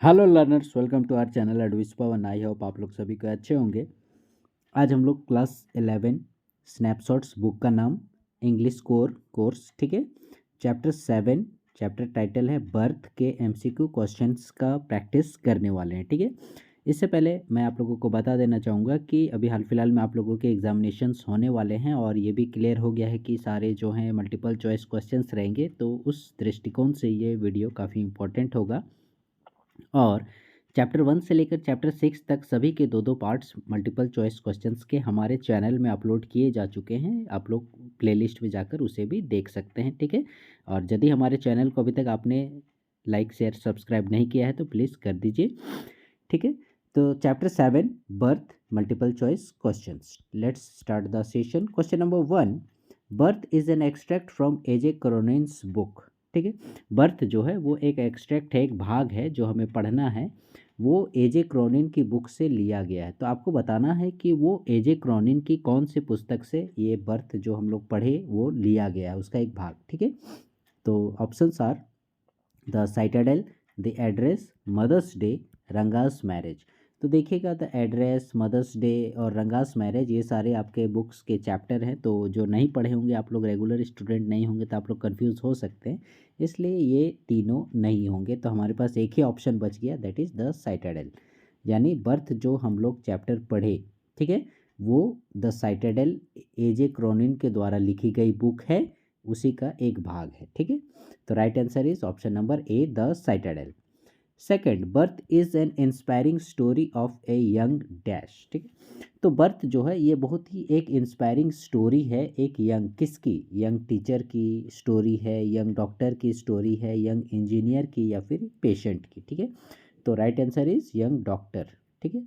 Hello learners, welcome to our channel एडविस Pawan. I hope आप लोग सभी को अच्छे होंगे। आज हम लोग क्लास 11 स्नैपशॉट्स बुक का नाम इंग्लिश कोर कोर्स, ठीक है, चैप्टर 7, चैप्टर टाइटल है बर्थ के एमसीक्यू क्वेश्चंस का प्रैक्टिस करने वाले हैं, ठीक है। इससे पहले मैं आप लोगों को बता देना चाहूँगा कि अभी हाल फिलहाल में आप लोगों के एग्जामिनेशंस होने वाले हैं और ये भी क्लियर हो गया है कि सारे जो हैं मल्टीपल चॉइस क्वेश्चंस रहेंगे, तो उस दृष्टिकोण से ये वीडियो काफ़ी इंपॉर्टेंट होगा। और चैप्टर 1 से लेकर चैप्टर 6 तक सभी के दो दो पार्ट्स मल्टीपल चॉइस क्वेश्चंस के हमारे चैनल में अपलोड किए जा चुके हैं। आप लोग प्लेलिस्ट में जाकर उसे भी देख सकते हैं, ठीक है। और यदि हमारे चैनल को अभी तक आपने लाइक शेयर सब्सक्राइब नहीं किया है तो प्लीज़ कर दीजिए, ठीक है। तो chapter 7 birth multiple choice questions, let's start the session. Question number 1, birth is an extract from A J Cronin's book, ठीक है। बर्थ जो है वो एक एक्सट्रैक्ट है, एक भाग है जो हमें पढ़ना है। वो एजे क्रॉनिन की बुक से लिया गया है, तो आपको बताना है कि वो एजे क्रॉनिन की कौन सी पुस्तक से ये बर्थ जो हम लोग पढ़े वो लिया गया है, उसका एक भाग, ठीक है। तो options are the citadel, the address, mother's day, Ranga's marriage. तो देखिएगा, द एड्रेस, मदर्स डे और रंगास मैरिज ये सारे आपके बुक्स के चैप्टर हैं। तो जो नहीं पढ़े होंगे, आप लोग रेगुलर स्टूडेंट नहीं होंगे तो आप लोग कंफ्यूज हो सकते हैं, इसलिए ये तीनों नहीं होंगे। तो हमारे पास एक ही ऑप्शन बच गया, दैट इज़ द साइटाडेल। यानी बर्थ जो हम लोग चैप्टर पढ़े, ठीक है, वो द साइटाडेल एजे क्रॉनिन के द्वारा लिखी गई बुक है, उसी का एक भाग है, ठीक है। तो right answer is option number A, the citadel. Second, birth is an inspiring story of a young dash, ठीक है। तो बर्थ जो है ये बहुत ही एक इंस्पायरिंग स्टोरी है, एक यंग, किसकी, यंग टीचर की स्टोरी है, यंग डॉक्टर की स्टोरी है, यंग इंजीनियर की या फिर पेशेंट की, ठीक है। तो right answer is young doctor, ठीक है।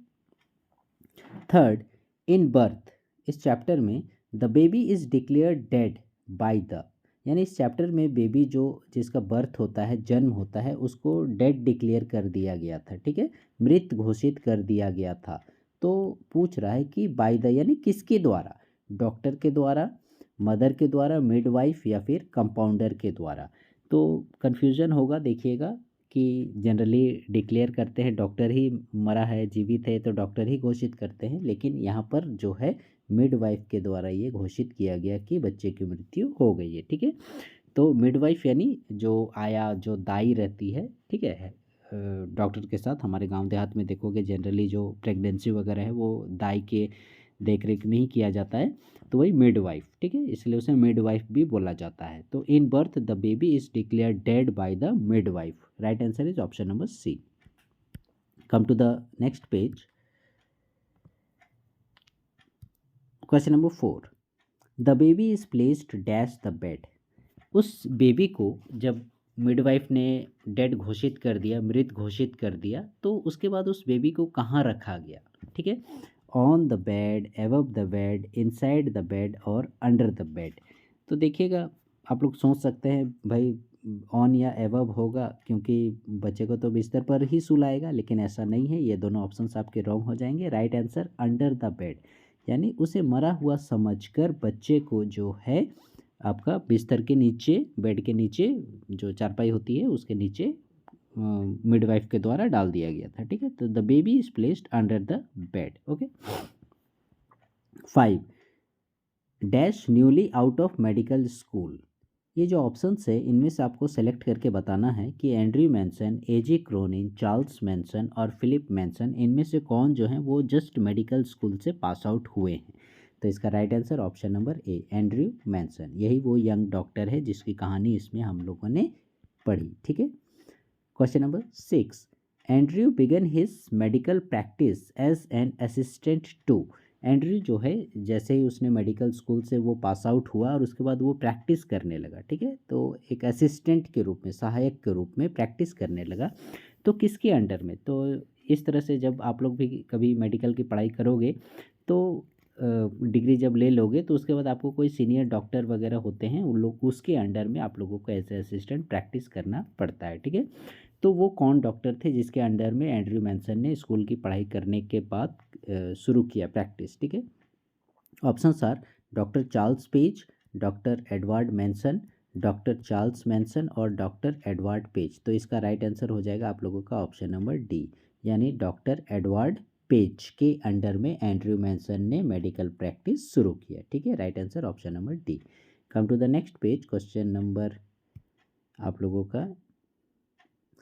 थर्ड, इन बर्थ, इस चैप्टर में the baby is declare dead by the, यानी इस चैप्टर में बेबी जो जिसका बर्थ होता है, जन्म होता है, उसको डेड डिक्लेयर कर दिया गया था, ठीक है, मृत घोषित कर दिया गया था। तो पूछ रहा है कि बाय द यानी किसके द्वारा, डॉक्टर के द्वारा, मदर के द्वारा, मिडवाइफ या फिर कंपाउंडर के द्वारा। तो कन्फ्यूज़न होगा, देखिएगा कि जनरली डिक्लेयर करते हैं डॉक्टर ही मरा है, जीवित है तो डॉक्टर ही घोषित करते हैं, लेकिन यहाँ पर जो है मिडवाइफ के द्वारा ये घोषित किया गया कि बच्चे की मृत्यु हो गई है, ठीक है। तो मिडवाइफ यानी जो आया, जो दाई रहती है, ठीक है, डॉक्टर के साथ। हमारे गांव देहात में देखोगे जनरली जो प्रेगनेंसी वगैरह है वो दाई के देख रेख में ही किया जाता है, तो वही मिडवाइफ, ठीक है, इसलिए उसे मिडवाइफ भी बोला जाता है। तो in birth the baby is declare dead by the midwife. Right answer is option number C. Come to the next page. Question number 4, the baby is placed dash the bed. उस baby को जब midwife ने dead घोषित कर दिया, मृत घोषित कर दिया, तो उसके बाद उस बेबी को कहाँ रखा गया, ठीक है। On the bed, above the bed, inside the bed और अंडर द बेड। तो देखिएगा, आप लोग सोच सकते हैं भाई ऑन या एबव होगा, क्योंकि बच्चे को तो बिस्तर पर ही सुलाएगा, लेकिन ऐसा नहीं है, ये दोनों ऑप्शंस आपके रॉन्ग हो जाएंगे। Right answer under the bed, यानी उसे मरा हुआ समझकर बच्चे को जो है आपका बिस्तर के नीचे, बेड के नीचे जो चारपाई होती है उसके नीचे मिडवाइफ के द्वारा डाल दिया गया था, ठीक है। तो the baby is placed under the bed, okay. 5, dash newly out of medical school. ये जो ऑप्शंस है इनमें से आपको सेलेक्ट करके बताना है कि एंड्रयू मैनसन, एजे क्रोनिन, चार्ल्स मैनसन और फिलिप मैनसन, इनमें से कौन जो है वो जस्ट मेडिकल स्कूल से पास आउट हुए हैं। तो इसका राइट आंसर ऑप्शन नंबर ए, एंड्रयू मैनसन, यही वो यंग डॉक्टर है जिसकी कहानी इसमें हम लोगों ने पढ़ी, ठीक है। Question number 6, Andrew began his medical practice as an assistant to. Andrew जो है जैसे ही उसने मेडिकल स्कूल से वो पास आउट हुआ और उसके बाद वो प्रैक्टिस करने लगा, ठीक है, तो एक असिस्टेंट के रूप में, सहायक के रूप में प्रैक्टिस करने लगा। तो किसके अंडर में, तो इस तरह से जब आप लोग भी कभी मेडिकल की पढ़ाई करोगे तो डिग्री जब ले लोगे तो उसके बाद आपको कोई सीनियर डॉक्टर वगैरह होते हैं, उन लोग उसके अंडर में आप लोगों को एज ए असिस्टेंट प्रैक्टिस करना पड़ता है, ठीक है। तो वो कौन डॉक्टर थे जिसके अंडर में एंड्रयू मैनसन ने स्कूल की पढ़ाई करने के बाद शुरू किया प्रैक्टिस, ठीक है। Options are doctor Charles Page, doctor Edward Manson, doctor Charles Manson और डॉक्टर एडवर्ड पेज। तो इसका राइट आंसर हो जाएगा आप लोगों का ऑप्शन नंबर डी, यानी डॉक्टर एडवर्ड पेज के अंडर में एंड्रयू मैनसन ने मेडिकल प्रैक्टिस शुरू किया। ठीक है, right answer option number D. Come to the next page, question number आप लोगों का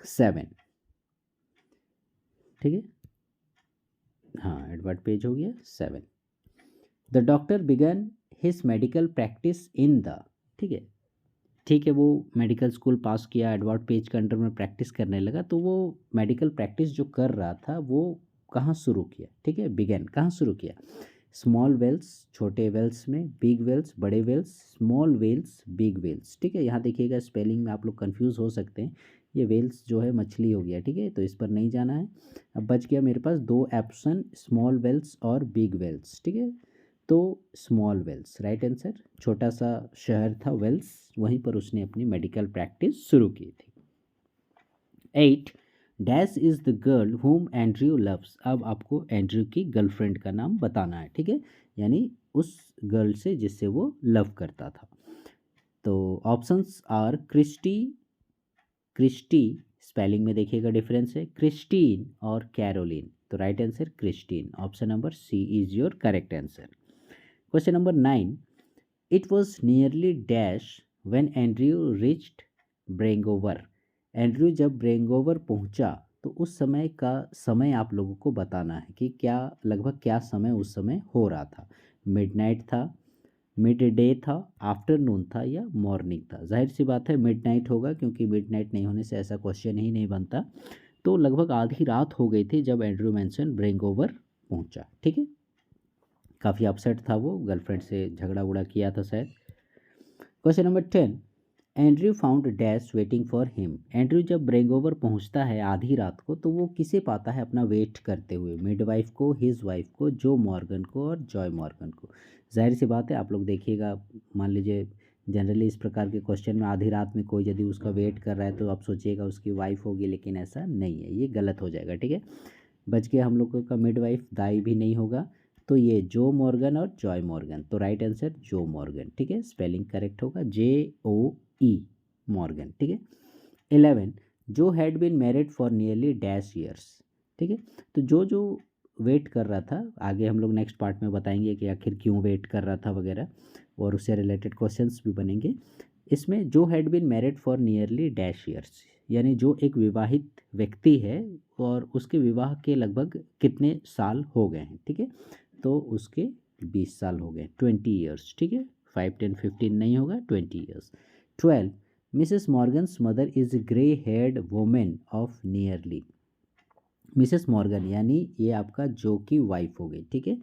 7। ठीक है, हाँ, एडवर्ड पेज हो गया 7। The doctor began his medical practice in the, ठीक है, वो मेडिकल स्कूल पास किया, एडवर्ड पेज के अंडर में प्रैक्टिस करने लगा। तो वो मेडिकल प्रैक्टिस जो कर रहा था वो कहाँ शुरू किया? ठीक है, बिगन कहाँ शुरू किया? स्मॉल वेल्स, छोटे वेल्स में, बिग वेल्स, बड़े Wales, small Wales, big Wales. ठीक है, यहाँ देखिएगा स्पेलिंग में आप लोग कंफ्यूज हो सकते हैं। ये वेल्स जो है मछली हो गया, ठीक है, तो इस पर नहीं जाना है। अब बच गया मेरे पास दो ऑप्शन, स्मॉल वेल्स और बिग वेल्स। ठीक है, तो स्मॉल वेल्स राइट आंसर। छोटा सा शहर था वेल्स, वहीं पर उसने अपनी मेडिकल प्रैक्टिस शुरू की थी। 8 डैश इज़ द गर्ल हुम एंड्रयू लव्स। अब आपको एंड्रयू की गर्लफ्रेंड का नाम बताना है। ठीक है, यानी उस गर्ल से जिससे वो लव करता था। तो options are Christie, Christie spelling में देखिएगा डिफरेंस है, क्रिस्टीन और कैरोलिन। तो right answer Christine, option number C is your correct answer. Question number 9, it was nearly dash when Andrew reached Brengower. Andrew जब ब्रेंगोवर पहुंचा तो उस समय का समय आप लोगों को बताना है कि क्या लगभग क्या समय उस समय हो रहा था। मिडनाइट था, मिड डे था, आफ्टरनून था या मॉर्निंग था? जाहिर सी बात है मिडनाइट होगा, क्योंकि मिडनाइट नहीं होने से ऐसा क्वेश्चन ही नहीं बनता। तो लगभग आधी रात हो गई थी जब एंड्रयू मैनसन ब्रेंगोवर पहुंचा। ठीक है, काफ़ी अपसेट था वो, गर्लफ्रेंड से झगड़ा उगड़ा किया था शायद। Question number 10, Andrew found dash waiting for him. Andrew जब ब्रेंगोवर पहुंचता है आधी रात को तो वो किसे पाता है अपना वेट करते हुए? मिडवाइफ को, हिज वाइफ को, जो मॉर्गन को और जॉय मॉर्गन को। जाहिर सी बात है, आप लोग देखिएगा, मान लीजिए जनरली इस प्रकार के क्वेश्चन में आधी रात में कोई यदि उसका वेट कर रहा है तो आप सोचिएगा उसकी वाइफ होगी, लेकिन ऐसा नहीं है, ये गलत हो जाएगा। ठीक है, बच गया हम लोगों का मिडवाइफ, दाई भी नहीं होगा, तो ये जो मॉर्गन और जॉय मॉर्गन। तो राइट आंसर जो मॉर्गन। ठीक है, स्पेलिंग करेक्ट होगा JOE मॉर्गन। ठीक है, 11 Joe had been married for nearly dash years. ठीक है, तो जो वेट कर रहा था, आगे हम लोग नेक्स्ट पार्ट में बताएंगे कि आखिर क्यों वेट कर रहा था वगैरह, और उससे रिलेटेड क्वेश्चंस भी बनेंगे। इसमें Joe had been married for nearly dash years, यानी जो एक विवाहित व्यक्ति है और उसके विवाह के लगभग कितने साल हो गए हैं। ठीक है, तो उसके 20 साल हो गए, 20 ईयर्स। ठीक है, 5, 10, 15 नहीं होगा, 20 years. 12 Mrs Morgan's mother is grey heard women of nearly. Mrs Morgan यानी ये आपका जो की वाइफ हो गई। ठीक है,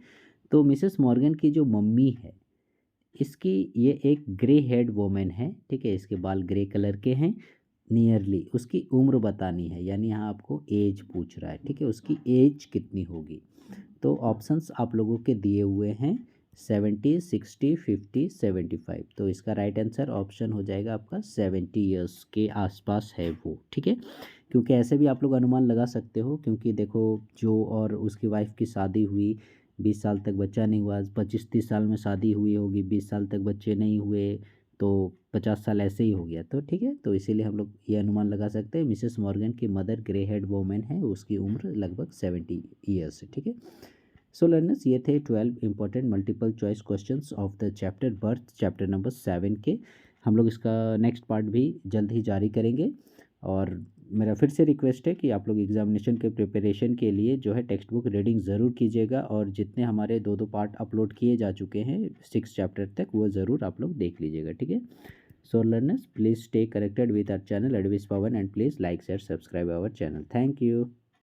तो मिसेस मॉर्गन की जो मम्मी है, इसकी ये एक ग्रे हेड वोमेन है। ठीक है, इसके बाल ग्रे कलर के हैं। नियरली उसकी उम्र बतानी है, यानी यहाँ आपको एज पूछ रहा है। ठीक है, उसकी एज कितनी होगी? तो ऑप्शंस आप लोगों के दिए हुए हैं 70, 60, 50, 75। तो इसका राइट आंसर ऑप्शन हो जाएगा आपका 70 ईयर्स के आसपास है वो। ठीक है, क्योंकि ऐसे भी आप लोग अनुमान लगा सकते हो, क्योंकि देखो जो और उसकी वाइफ की शादी हुई, 20 साल तक बच्चा नहीं हुआ, 25-30 साल में शादी हुई होगी, 20 साल तक बच्चे नहीं हुए, तो 50 साल ऐसे ही हो गया। तो ठीक है, तो इसीलिए हम लोग ये अनुमान लगा सकते हैं मिसेस मॉर्गन की मदर ग्रे हेड वोमेन है, उसकी उम्र लगभग 70 ईयर्स है। ठीक है, सो लर्नर्स, ये थे 12 important multiple choice questions of the chapter birth, chapter number 7 के। हम लोग इसका नेक्स्ट पार्ट भी जल्द ही जारी करेंगे। और मेरा फिर से रिक्वेस्ट है कि आप लोग एग्जामिनेशन के प्रिपरेशन के लिए जो है टेक्स्ट बुक रीडिंग ज़रूर कीजिएगा, और जितने हमारे 2-2 पार्ट अपलोड किए जा चुके हैं 6 चैप्टर तक, वो ज़रूर आप लोग देख लीजिएगा। ठीक है, so learners, please stay connected with our channel एडविस Pawan, and please like share subscribe our channel. Thank you.